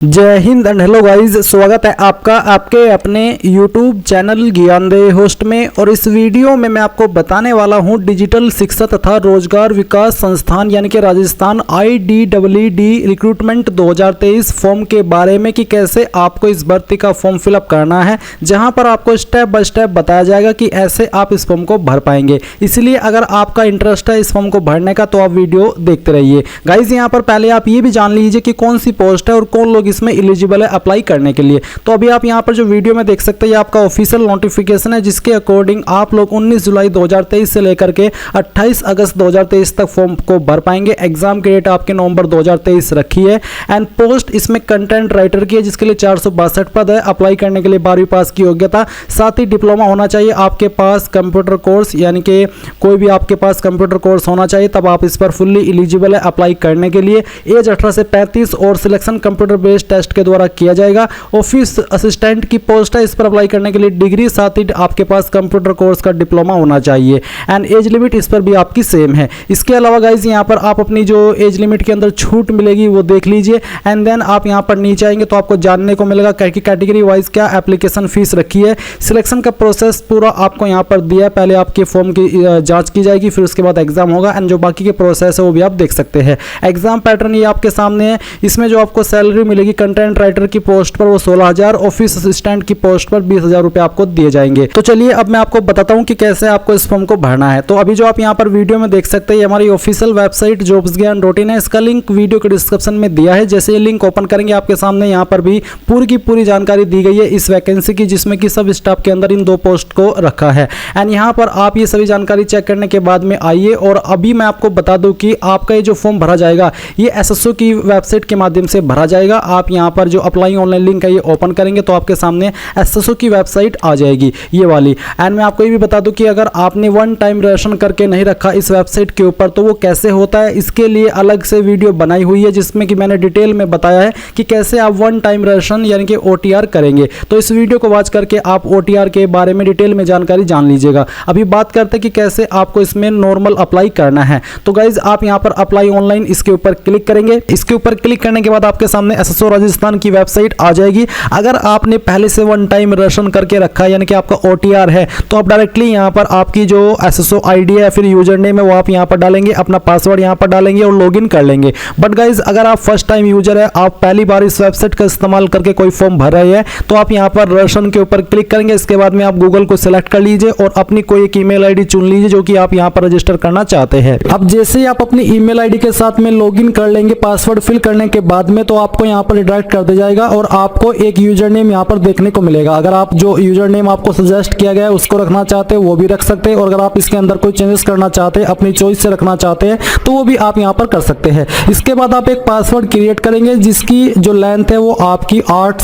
जय Hind and hello guys, स्वागत है आपका आपके अपने YouTube चैनल ज्ञानदेह होस्ट में। और इस वीडियो में मैं आपको बताने वाला हूं डिजिटल शिक्षा तथा रोजगार विकास संस्थान यानी कि राजस्थान IDED रिक्रूटमेंट 2023 फॉर्म के बारे में कि कैसे आपको इस भर्ती का फॉर्म फिलअप करना है, जहां पर आपको स्टेप बाय स्टेप बताया जाएगा कि ऐसे आप इस फॉर्म को भर पाएंगे। इसलिए अगर आपका इंटरेस्ट है इस फॉर्म को भरने का तो आप वीडियो देखते रहिए। गाइज यहाँ पर पहले आप ये भी जान लीजिए कि कौन सी पोस्ट है और कौन लोग इसमें एलिजिबल है अप्लाई करने के लिए। तो अभी आप यहाँ पर जो वीडियो में देख सकते हैं ये आपका ऑफिशियल नोटिफिकेशन है, जिसके अकॉर्डिंग आप लोग 19 जुलाई 2023 से लेकर के 28 अगस्त 2023 तक फॉर्म को भर पाएंगे। एग्जाम की डेट आपके नवंबर 2023 रखी है। एंड पोस्ट इसमें कंटेंट राइटर की है, जिसके लिए 462 पद है। अप्लाई करने के लिए 12वीं पास की योग्यता, साथ ही डिप्लोमा होना चाहिए आपके पास, कंप्यूटर कोर्स यानी कि कोई भी आपके पास कंप्यूटर कोर्स होना चाहिए, तब आप इस पर फुल्ली एलिजिबल है अप्लाई करने के लिए। एज 18 से 35 और सिलेक्शन कंप्यूटर बेस्ड टेस्ट के द्वारा किया जाएगा। ऑफिस असिस्टेंट की पोस्ट है, इस पर अप्लाई करने के लिए डिग्री, साथ ही आपके पास कंप्यूटर कोर्स का डिप्लोमा होना चाहिए। एंड एज लिमिट इस पर भी आपकी सेम है। इसके अलावा गाइज यहाँ पर आप अपनी जो एज लिमिट के अंदर छूट मिलेगी वो देख लीजिए। एंड देन आप यहाँ पर नीचे आएंगे तो आपको जानने को मिलेगा कि कैटेगरी वाइज क्या एप्लीकेशन फीस रखी है। सिलेक्शन का प्रोसेस पूरा आपको यहाँ पर दिया है। पहले आपके फॉर्म की जांच की जाएगी, फिर उसके बाद एग्जाम होगा। एंड जो बाकी के प्रोसेस है वो भी आप देख सकते हैं। एग्जाम पैटर्न ये आपके सामने है। इसमें जो आपको सैलरी मिलेगी कंटेंट राइटर की पोस्ट पर वो 16,000, ऑफिस असिस्टेंट की पोस्ट पर 20,000 रुपए आपको दिए जाएंगे। तो चलिए अब मैं आपको बताता हूं कि कैसे आपको इस फॉर्म को भरना है। तो अभी जो आप यहां पर वीडियो में देख सकते हैं हमारी ऑफिशियल वेबसाइट jobsgyan.in है। इसका लिंक वीडियो के डिस्क्रिप्शन में दिया है। जैसे ये लिंक ओपन करेंगे आपके सामने यहां पर भी पूरी की पूरी जानकारी दी गई है इस वैकेंसी की, जिसमें कि सब स्टाफ के अंदर इन 2 पोस्ट को रखा है। एंड यहां पर आप ये सभी जानकारी चेक करने के बाद में आइए। और अभी मैं आपको बता दूं कि आपका ये जो फॉर्म भरा जाएगा ये SSO की वेबसाइट के माध्यम से भरा जाएगा। आप यहां पर जो अप्लाई ऑनलाइन लिंक है ये ओपन करेंगे तो आपके सामने SSO की वेबसाइट आ जाएगी, ये वाली। एंड मैं आपको ये भी बता दूं कि अगर आपने वन टाइम रजिस्ट्रेशन करके नहीं रखा इस वेबसाइट के ऊपर तो वो कैसे होता है, इसके लिए अलग से वीडियो बनाई हुई है, जिसमें कि मैंने डिटेल में बताया है कि कैसे आप वन टाइम रजिस्ट्रेशन यानी कि OTR करेंगे। तो इस वीडियो को वॉच करके आप OTR के बारे में डिटेल में जानकारी जान लीजिएगा। अभी बात करते हैं कि कैसे आपको इसमें नॉर्मल अप्लाई करना है। तो गाइज आप यहाँ पर अप्लाई ऑनलाइन इसके ऊपर क्लिक करेंगे। इसके ऊपर क्लिक करने के बाद आपके सामने SSO राजस्थान की वेबसाइट आ जाएगी। अगर आपने पहले से वन टाइम रजिस्ट्रेशन करके रखा है यानी कि आपका OTR है तो आप डायरेक्टली यहाँ पर आपकी जो SSO ID है फिर यूजर नेम है वो आप यहाँ पर डालेंगे, अपना पासवर्ड यहाँ पर डालेंगे और लॉगिन कर लेंगे। बट गाइज अगर आप फर्स्ट टाइम यूजर है, आप पहली बार इस वेबसाइट का इस्तेमाल करके कोई फॉर्म भर रहे हैं, तो आप यहाँ पर रजिस्ट्रेशन के ऊपर क्लिक करेंगे। इसके बाद में आप गूगल को सिलेक्ट कर लीजिए और अपनी कोई एक ईमेल ID चुन लीजिए जो कि आप यहाँ पर रजिस्टर करना चाहते हैं। अब जैसे ही आप अपनी ईमेल ID के साथ में लॉगिन कर लेंगे पासवर्ड फिल करने के बाद में, तो आपको यहाँ पर रिडायरेक्ट कर दिया जाएगा और आपको एक यूजर नेम यहाँ पर देखने को मिलेगा। अगर आप जो यूजर नेम आपको सजेस्ट किया गया है उसको रखना चाहते हैं वो भी रख सकते हैं, और अगर आप इसके अंदर कोई चेंजेस करना चाहते हैं अपनी चॉइस से रखना चाहते हैं तो वो भी आप यहाँ पर कर सकते हैं। इसके बाद आप एक पासवर्ड क्रिएट करेंगे जिसकी जो लेंथ है वो आपकी 5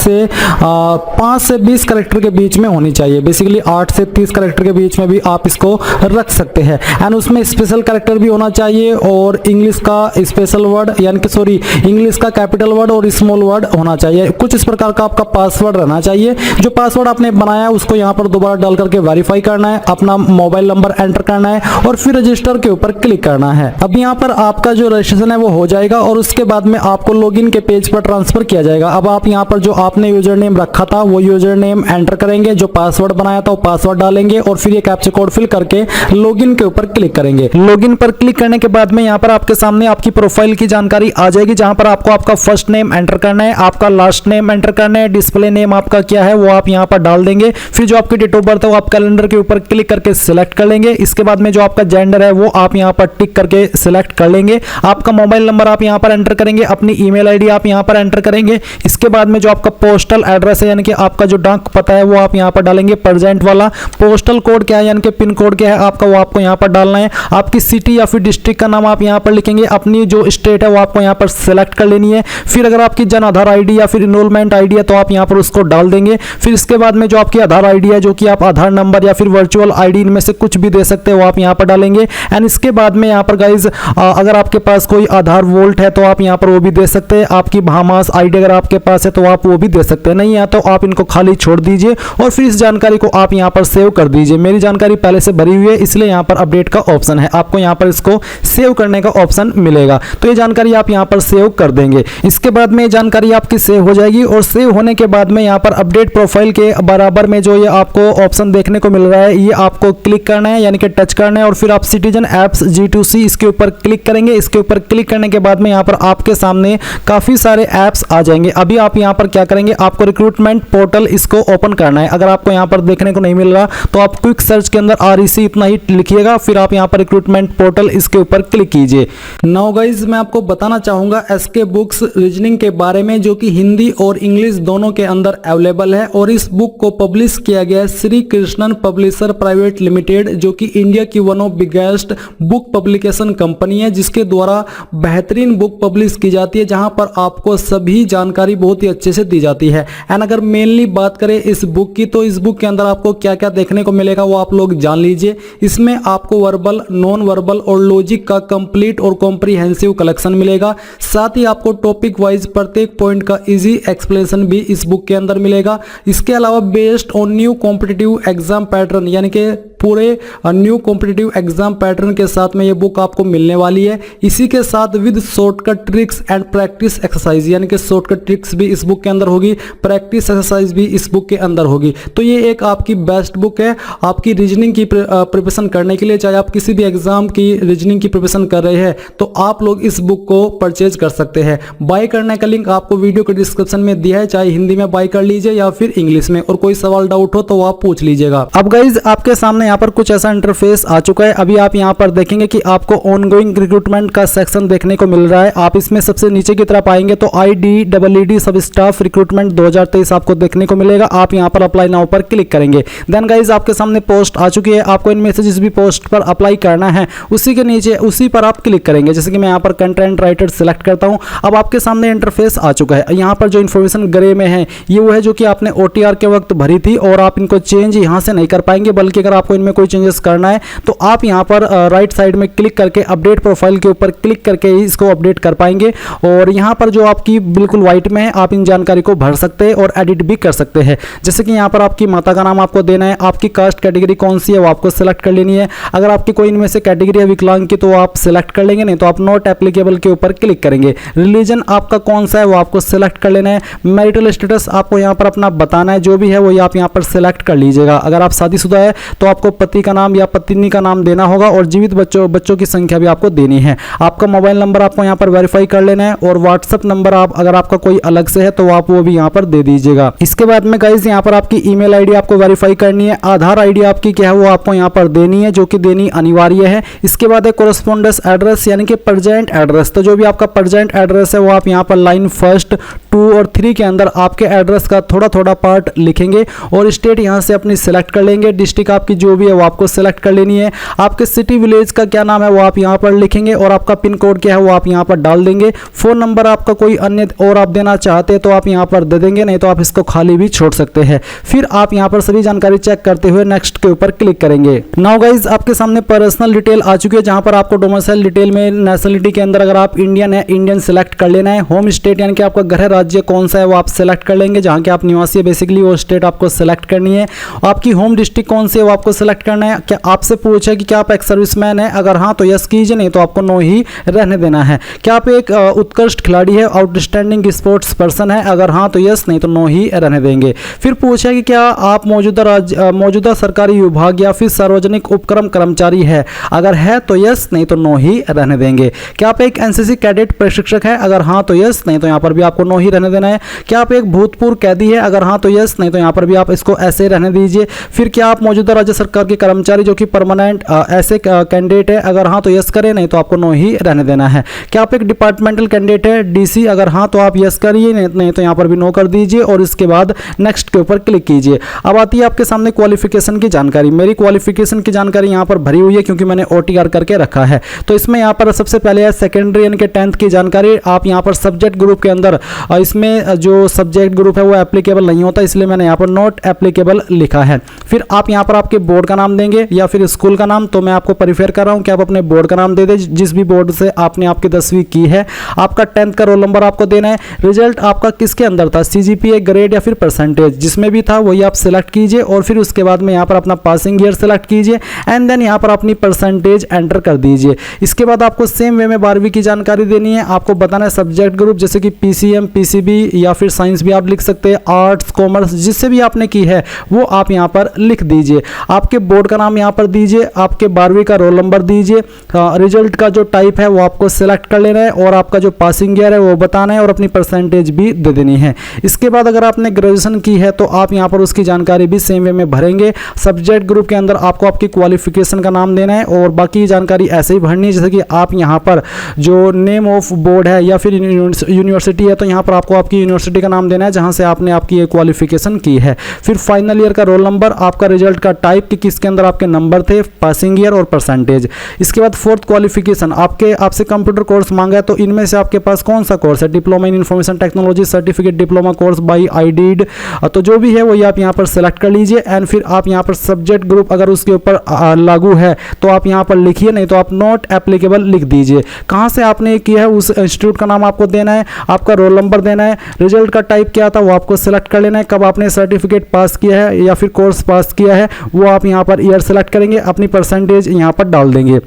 से 20 कैरेक्टर के बीच में होनी चाहिए। बेसिकली 8 से 30 कैरेक्टर के बीच में भी आप इसको रख सकते हैं। एंड उसमें स्पेशल कैरेक्टर भी होना चाहिए और इंग्लिश का स्पेशल वर्ड यानी कि इंग्लिश का कैपिटल वर्ड और स्मॉल वर्ड होना चाहिए। कुछ इस प्रकार का आपका पासवर्ड रहना चाहिए। जो पासवर्ड आपने बनाया है उसको यहाँ पर दोबारा डाल करके वेरीफाई करना है, अपना मोबाइल नंबर एंटर करना है और फिर रजिस्टर के ऊपर क्लिक करना है। अब यहाँ पर आपका जो रजिस्ट्रेशन है वो हो जाएगा और उसके बाद में आपको लॉगिन के पेज पर ट्रांसफर किया जाएगा। अब आप यहाँ पर जो आपने यूजर नेम रखा था वो यूजर नेम एंटर करेंगे, जो पासवर्ड बनाया था वो पासवर्ड डालेंगे और फिर ये कैप्चा कोड फिल करके लॉगिन के ऊपर क्लिक करेंगे। लॉगिन पर क्लिक करने के बाद में यहाँ पर आपके सामने आपकी प्रोफाइल की जानकारी आ जाएगी, जहां पर आपको आपका फर्स्ट नेम एंटर करना है, आपका लास्ट नेम एंटर करना है, डिस्प्ले नेम आपका क्या है वो आप यहाँ पर डाल देंगे। फिर जो आपकी डेट ऑफ बर्थ है वो आप कैलेंडर के ऊपर क्लिक करके सिलेक्ट कर लेंगे। इसके बाद में जो आपका जेंडर है वो आप यहाँ पर टिक करके सिलेक्ट कर लेंगे। आपका मोबाइल नंबर आप यहाँ पर एंटर करेंगे, अपनी ईमेल ID आप यहाँ पर एंटर करेंगे। इसके बाद में जो आपका पोस्टल एड्रेस है यानी कि आपका जो डाक पता है वो आप यहाँ पर डालेंगे, प्रेजेंट वाला। पोस्टल कोड क्या है यानी कि पिन कोड क्या है आपका वो आपको यहाँ पर डालना है। आपकी सिटी या फिर डिस्ट्रिक्ट का नाम आप यहाँ पर लिखेंगे। अपनी जो स्टेट है वो आपको यहाँ पर सिलेक्ट कर लेनी है। फिर अगर आपकी जन आधार ID या फिर इनरोलमेंट ID है तो आप यहाँ पर उसको डाल देंगे। फिर इसके बाद में जो आपकी आधार ID है, जो कि आप आधार नंबर या फिर वर्चुअल ID इनमें से कुछ भी दे सकते हैं, वो आप यहाँ पर डालेंगे। एंड इसके बाद में यहाँ पर गाइज अगर आपके पास कोई आधार वोल्ट है तो आप यहाँ पर वो भी दे सकते हैं। आपकी भामास ID अगर आपके पास है तो आप वो भी दे सकते हैं। नहीं है तो आप इनको खाली छोड़ दीजिए और फिर इस जानकारी को आप यहाँ पर सेव कर दीजिए। मेरी जानकारी पहले से भरी हुई है इसलिए यहाँ पर अपडेट का ऑप्शन है, आपको यहाँ पर इसको सेव करने का ऑप्शन मिलेगा। तो ये जानकारी आप यहाँ पर सेव कर देंगे। इसके बाद में जानकारी जानकारी आपकी सेव हो जाएगी और सेव होने के बाद में यहाँ पर अपडेट प्रोफाइल के बराबर में जो ये आपको ऑप्शन देखने को मिल रहा है, ये आपको क्लिक करना है यानी कि टच करना है और फिर आप सिटीजन एप्स G2C इसके ऊपर क्लिक करेंगे। इसके ऊपर क्लिक करने के बाद में यहाँ पर आपके सामने काफ़ी सारे ऐप्स आ जाएंगे। अभी आप यहाँ पर क्या करेंगे, आपको रिक्रूटमेंट पोर्टल इसको ओपन करना है। अगर आपको यहाँ पर देखने को नहीं मिल रहा तो आप क्विक सर्च के अंदर REC इतना ही लिखिएगा, फिर आप यहाँ पर रिक्रूटमेंट पोर्टल इसके ऊपर क्लिक कीजिए। नाउ गाइज मैं आपको बताना चाहूँगा SK बुक्स रीजनिंग के बारे में, जो कि हिंदी और इंग्लिश दोनों के अंदर अवेलेबल है और इस बुक को पब्लिश किया गया है Shri Krishnan publisher private limited, जो कि इंडिया की one of biggest book publication company है, जिसके द्वारा बेहतरीन बुक पब्लिश की जाती है, जहां पर आपको सभी जानकारी बहुत ही अच्छे से दी जाती है। एंड अगर मेनली बात करें इस बुक की, तो इस बुक के अंदर आपको क्या क्या देखने को मिलेगा वो आप लोग जान लीजिए। इसमें आपको वर्बल, नॉन वर्बल और लॉजिक का कंप्लीट और कॉम्प्रिहेंसिव कलेक्शन मिलेगा। साथ ही आपको टॉपिक वाइज प्रत्येक पॉइंट का इजी एक्सप्लेनेशन भी इस बुक के अंदर मिलेगा। इसके अलावा based on new competitive exam pattern, यानी कि पूरे न्यू कॉम्पिटिटिव एग्जाम पैटर्न के साथ में ये बुक आपको मिलने वाली है। इसी के साथ with shortcut tricks and practice exercise, यानी कि शॉर्टकट ट्रिक्स भी इस बुक के अंदर होगी, प्रैक्टिस एक्सरसाइज भी इस बुक के अंदर होगी। तो ये एक आपकी बेस्ट बुक है आपकी रीजनिंग की प्रिपरेशन करने के लिए। चाहे आप किसी भी एग्जाम की रीजनिंग की प्रिपरेशन कर रहे हैं तो आप लोग इस बुक को परचेज कर सकते हैं। बाय करने का लिंक आपको वीडियो के डिस्क्रिप्शन में दिया है, चाहे हिंदी में बाय कर लीजिए या फिर इंग्लिश में, और कोई सवाल डाउट हो तो आप पूछ लीजिएगा। अब गाइज आपके सामने यहाँ पर कुछ ऐसा इंटरफेस आ चुका है। अभी आप यहाँ पर देखेंगे कि आपको ऑनगोइंग रिक्रूटमेंट का सेक्शन देखने को मिल रहा है। आप इसमें सबसे नीचे की तरफ आएंगे तो IDEED सब स्टाफ रिक्रूटमेंट 2023 आपको देखने को मिलेगा। आप यहाँ पर अप्लाई नाउ पर क्लिक करेंगे। देन गाइज आपके सामने पोस्ट आ चुकी है, आपको इन में से जिस भी पोस्ट पर अप्लाई करना है उसी के नीचे उसी पर आप क्लिक करेंगे। जैसे कि मैं यहाँ पर कंटेंट राइटर सिलेक्ट करता हूँ। अब आपके सामने इंटरफेस आ चुका है। यहाँ पर जो इन्फॉर्मेशन ग्रे में है ये वो है जो कि आपने OTR के वक्त भरी थी और आप इनको चेंज यहाँ से नहीं कर पाएंगे, बल्कि अगर आपको इनमें कोई चेंजेस करना है तो आप यहाँ पर राइट साइड में क्लिक करके अपडेट प्रोफाइल के ऊपर क्लिक करके ही इसको अपडेट कर पाएंगे। और यहाँ पर जो आपकी बिल्कुल व्हाइट में है आप इन जानकारी को भर सकते हैं और एडिट भी कर सकते हैं। जैसे कि यहाँ पर आपकी माता का नाम आपको देना है, आपकी कास्ट कैटेगरी कौन सी है वो आपको सिलेक्ट कर लेनी है। अगर आपकी कोई इनमें से कैटेगरी है विकलांग की तो आप सिलेक्ट कर लेंगे, नहीं तो आप नॉट एप्लीकेबल के ऊपर क्लिक करेंगे। रिलीजन आपका कौन सा है वो आपको सिलेक्ट कर लेना है। मैरिटल स्टेटस आपको यहाँ पर अपना बताना है, जो भी है वो आप यहाँ पर सिलेक्ट कर लीजिएगा। अगर आप शादीशुदा है तो आपको पति का नाम या पत्नी का नाम देना होगा और जीवित बच्चों की संख्या भी आपको देनी है। आपका मोबाइल नंबर आपको यहाँ पर वेरीफाई कर लेना है और व्हाट्सएप नंबर आप अगर आपका कोई अलग से है तो आप वो भी यहाँ पर दे दीजिएगा। इसके बाद में गाइज यहाँ पर आपकी ईमेल आईडी आपको वेरीफाई करनी है। आधार आईडी आपकी क्या है वो आपको यहाँ पर देनी है, जो कि देनी अनिवार्य है। इसके बाद है कोरेस्पोंडेंस एड्रेस यानी कि प्रेजेंट एड्रेस। तो जो भी आपका प्रेजेंट एड्रेस है वो आप यहाँ पर लाइन 1, 2 और 3 के अंदर आपके एड्रेस का थोड़ा थोड़ा पार्ट लिखेंगे और स्टेट यहाँ से अपनी सिलेक्ट कर लेंगे। डिस्ट्रिक्ट आपकी जो भी है वो आपको सिलेक्ट कर लेनी है। आपके सिटी विलेज का क्या नाम है वो आप यहाँ पर लिखेंगे और आपका पिन कोड क्या है वो आप यहाँ पर डाल देंगे। फोन नंबर आपका कोई अन्य और आप देना चाहते हैं तो आप यहाँ पर दे देंगे, नहीं तो आप इसको खाली भी छोड़ सकते हैं। फिर आप यहाँ पर सभी जानकारी चेक करते हुए नेक्स्ट के ऊपर क्लिक करेंगे। नाउ गाइज आपके सामने पर्सनल डिटेल आ चुकी है, जहाँ पर आपको डोमिसाइल डिटेल में नेशनलिटी के अंदर अगर आप इंडियन है इंडियन सिलेक्ट कर लेना है। होम स्टेट यानी कि आपका गृह राज्य कौन सा है वो आप सिलेक्ट कर लेंगे, जहाँ के आप निवासी है बेसिकली वो स्टेट आपको सिलेक्ट करनी है। आपकी होम डिस्ट्रिक्ट कौन सी है वो आपको सिलेक्ट करना है। क्या आपसे पूछा कि क्या आप एक सर्विसमैन है, अगर हाँ तो यस कीजिए, नहीं तो आपको नो ही रहने देना है। क्या आप एक उत्कृष्ट खिलाड़ी है, आउटस्टैंडिंग स्पोर्ट्स पर्सन है, अगर हाँ तो यस, नहीं तो नो ही रहने देंगे। फिर पूछा कि क्या आप मौजूदा सरकारी विभाग या फिर सार्वजनिक उपक्रम कर्मचारी है, अगर है तो यस, नहीं तो नो ही रहने देंगे। क्या आप एक एनसीसी कैडेट प्रशिक्षक है, अगर हाँ तो यस, नहीं तो यहाँ पर भी आपको नो ही रहने देना है। क्या आप एक भूतपूर्व कैदी है, अगर हाँ तो यस, नहीं तो यहाँ पर भी आप इसको ऐसे रहने दीजिए। फिर क्या आप मौजूदा राज्य सरकार के कर्मचारी जो कि परमानेंट ऐसे कैंडिडेट है, अगर हाँ तो यस करें, नहीं तो आपको नो ही रहने देना है। क्या आप एक डिपार्टमेंटल कैंडिडेट है डीसी, अगर हाँ तो आप यस करिए, नहीं तो यहाँ पर भी नो कर दीजिए और इसके बाद नेक्स्ट के ऊपर क्लिक कीजिए। अब आती है आपके सामने क्वालिफिकेशन की जानकारी। मेरी क्वालिफिकेशन की जानकारी यहाँ पर भरी हुई है क्योंकि मैंने OTR करके रखा है। तो इसमें यहाँ पर सबसे पहले है सेकेंडरी यानी कि 10th की जानकारी। आप यहाँ पर सब्जेक्ट ग्रुप के अंदर इसमें जो सब्जेक्ट ग्रुप है वो एप्लीकेबल नहीं होता, इसलिए मैंने यहाँ पर नॉट एप्लीकेबल लिखा है। फिर आप यहाँ पर आपके बोर्ड का नाम देंगे या फिर स्कूल का नाम, तो मैं आपको प्रीफर कर रहा हूं कि आप अपने बोर्ड का नाम दे दें, जिस भी बोर्ड से आपने आपकी 10वीं की है। आपका 10th का रोल नंबर आपको देना है। रिजल्ट आपका किसके अंदर था, CGPA, ग्रेड या फिर परसेंटेज, जिसमें भी था वही आप सिलेक्ट कीजिए और फिर उसके बाद में यहाँ पर अपना पासिंग ईयर सेलेक्ट कीजिए एंड देन यहाँ पर अपनी परसेंटेज एंटर कर दीजिए। इसके बाद आपको सेम वे में 12वीं की जानकारी देनी है। आपको बताना है सब्जेक्ट ग्रुप, जैसे कि PCM, PCB या फिर साइंस भी आप लिख सकते हैं, आर्ट्स, कॉमर्स, जिससे भी आपने की है वो आप यहाँ पर लिख दीजिए। आपके बोर्ड का नाम यहाँ पर दीजिए, आपके 12वीं का रोल नंबर दीजिए, रिजल्ट का जो टाइप है वो आपको सिलेक्ट कर लेना है और आपका जो पासिंग ईयर है वो बताना है और अपनी परसेंटेज भी दे देनी है। इसके बाद अगर आपने ग्रेजुएशन की है तो आप यहाँ पर उसकी जानकारी भी सेम वे में भरेंगे। सब्जेक्ट ग्रुप के अंदर आपको आपकी क्वालिफिकेशन का नाम देना है और बाकी जानकारी ऐसे ही भरनी है, जैसे कि आप यहाँ पर जो नेम ऑफ बोर्ड है या फिर यूनिवर्सिटी है तो यहाँ पर आपको आपकी यूनिवर्सिटी का नाम देना है जहाँ से आपने आपकी ये क्वालिफिकेशन की है। फिर फाइनल ईयर का रोल नंबर, आपका रिजल्ट का टाइप कि किसके अंदर आपके नंबर थे, पासिंग ईयर और परसेंटेज। इसके बाद फोर्थ क्वालिफिकेशन, आपसे कंप्यूटर कोर्स मांगा है तो इनमें से आपके पास कौन सा कोर्स है, diploma in information technology, certificate diploma course by IDID, तो जो भी है वही आप यहाँ पर सेलेक्ट कर लीजिए एंड फिर आप यहाँ पर सब्जेक्ट ग्रुप अगर उसके ऊपर लागू है तो आप यहाँ पर लिखिए, नहीं तो आप नॉट एप्लीकेबल लिख दीजिए। कहाँ से आपने किया है उस इंस्टीट्यूट का नाम आपको देना है, आपका रोल नंबर देना है, रिजल्ट का टाइप क्या था वो आपको सेलेक्ट कर लेना है, कब आपने सर्टिफिकेट पास किया है या फिर कोर्स पास किया है वो आप यहाँ पर ईयर सेलेक्ट करेंगे, अपनी परसेंटेज यहाँ पर डाल देंगे।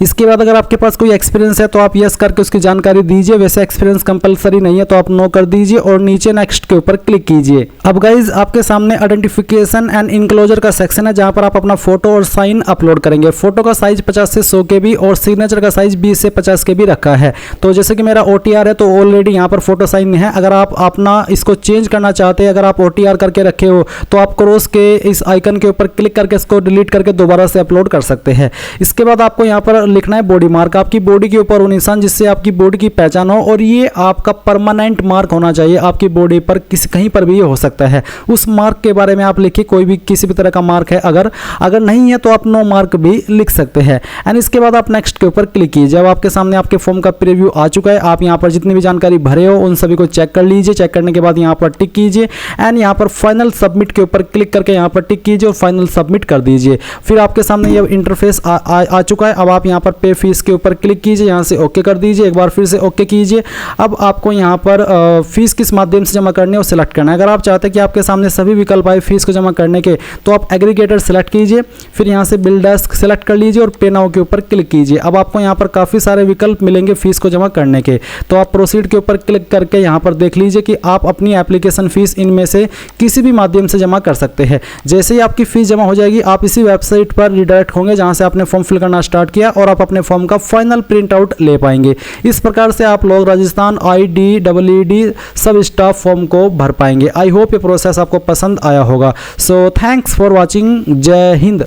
इसके बाद अगर आपके पास कोई एक्सपीरियंस है तो आप यस करके उसकी जानकारी दीजिए, वैसे एक्सपीरियंस कंपलसरी नहीं है तो आप नो कर दीजिए और नीचे नेक्स्ट के ऊपर क्लिक कीजिए। अब गाइज आपके सामने आइडेंटिफिकेशन एंड इनक्लोजर का सेक्शन है जहां पर आप अपना फोटो और साइन अपलोड करेंगे। फोटो का साइज 50 से 100 KB और सिग्नेचर का साइज 20 से 50 KB रखा है। तो जैसे कि मेरा OTR है तो ऑलरेडी यहाँ पर फोटो साइन है। अगर आप अपना इसको चेंज करना चाहते हैं, अगर आप OTR करके रखे हो तो आप क्रॉस के इस आइकन के ऊपर क्लिक करके इसको डिलीट करके दोबारा से अपलोड कर सकते हैं। इसके बाद आपको यहाँ पर लिखना है बॉडी मार्क, आपकी बॉडी के ऊपर वो निशान जिससे आपकी बॉडी की पहचान हो और ये आपका परमानेंट मार्क होना चाहिए आपकी बॉडी पर, किसी कहीं पर भी ये हो सकता है। उस मार्क के बारे में आप लिखिए, कोई भी किसी भी तरह का मार्क है, अगर नहीं है तो आप नो मार्क भी लिख सकते हैं। एंड इसके बाद आप नेक्स्ट के ऊपर क्लिक कीजिए। जब आपके सामने आपके फॉर्म का प्रीव्यू आ चुका है, आप यहाँ पर जितनी भी जानकारी भरे हो उन सभी को चेक कर लीजिए। चेक करने के बाद यहाँ पर टिक कीजिए एंड यहाँ पर फाइनल सबमिट के ऊपर क्लिक करके यहाँ पर टिक कीजिए और फाइनल सबमिट कर दीजिए। फिर आपके सामने ये इंटरफेस आ चुका है। अब आप यहाँ पर पे फीस के ऊपर क्लिक कीजिए, यहाँ से ओके कर दीजिए, एक बार फिर से ओके कीजिए। अब आपको यहाँ पर फीस किस माध्यम से जमा करनी है वो सिलेक्ट करना है। अगर आप चाहते हैं कि आपके सामने सभी विकल्प आए फीस को जमा करने के तो आप एग्रीगेटर सेलेक्ट कीजिए, फिर यहाँ से बिल डेस्क सेलेक्ट कर लीजिए और पे नाउ के ऊपर क्लिक कीजिए। अब आपको यहाँ पर काफ़ी सारे विकल्प मिलेंगे फीस को जमा करने के, तो आप प्रोसीड के ऊपर क्लिक करके यहाँ पर देख लीजिए कि आप अपनी एप्लीकेशन फीस इनमें से किसी भी माध्यम से जमा कर सकते हैं। जैसे ही आपकी फीस जमा हो जाएगी आप इसी वेबसाइट पर रिडायरेक्ट होंगे जहाँ से आपने फॉर्म फिल करना स्टार्ट किया और आप अपने फॉर्म का फाइनल प्रिंट आउट ले पाएंगे। इस प्रकार से आप लोग राजस्थान IDEED सब स्टाफ फॉर्म को भर पाएंगे। आई होप ये प्रोसेस आपको पसंद आया होगा। So thanks for watching. जय हिंद।